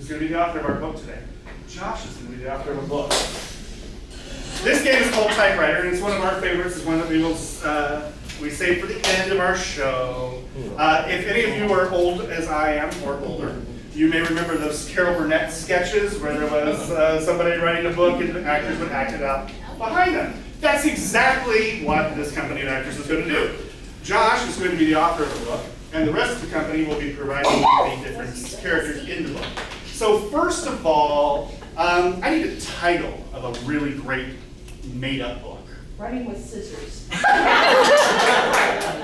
going to be the author of our book today. Josh is going to be the author of a book. This game is called Typewriter, and it's one of our favorites. It's one that we save for the end of our show. If any of you are old as I am, or older, you may remember those Carol Burnett sketches where there was somebody writing a book and the actors would act it out behind them. That's exactly what this company of actors is going to do. Josh is going to be the author of the book, and the rest of the company will be providing the different characters in the book. So first of all, I need a title of a really great made-up book. Running with Scissors.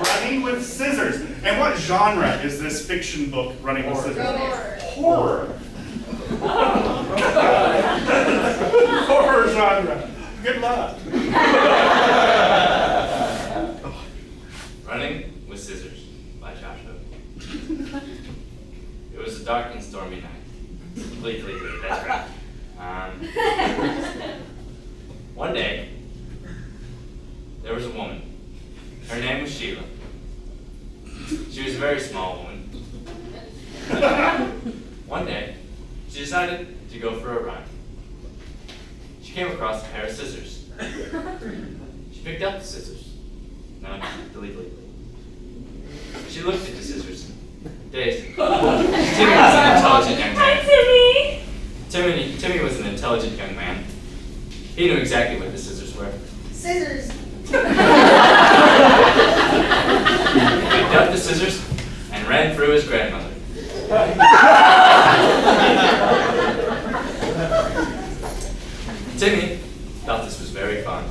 Running with Scissors. And what genre is this fiction book, Running with Scissors? Horror. Horror genre. Good luck. Running with Scissors by Josh Hook. It was a dark and stormy night. Bleak, that's right. One day, there was a woman. Her name was Sheila. She was a very small woman. One day, she decided to go for a run. She came across a pair of scissors. She picked up the scissors. No, delete. She looked at the scissors, dazed. Timmy was an intelligent young man. Timmy was an intelligent young man. He knew exactly what the scissors were. Scissors. He picked up the scissors and ran through his grandmother. Timmy thought this was very fun.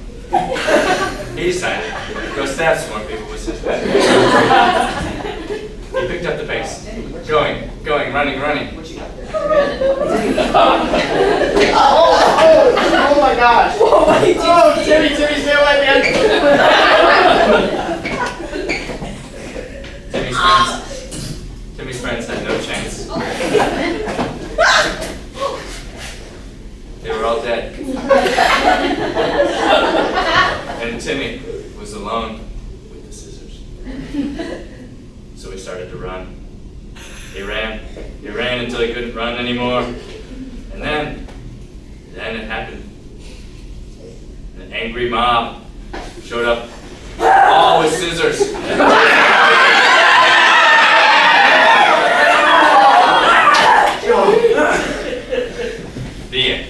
He decided to go stab some more people with scissors. He picked up the pace. Going, running. Oh my gosh! Oh, Timmy, stay away, man! Timmy's friends had no chance. They were all dead. And Timmy was alone with the scissors. So he started to run. He ran until he couldn't run anymore. And then it happened. An angry mob showed up, all with scissors. The end.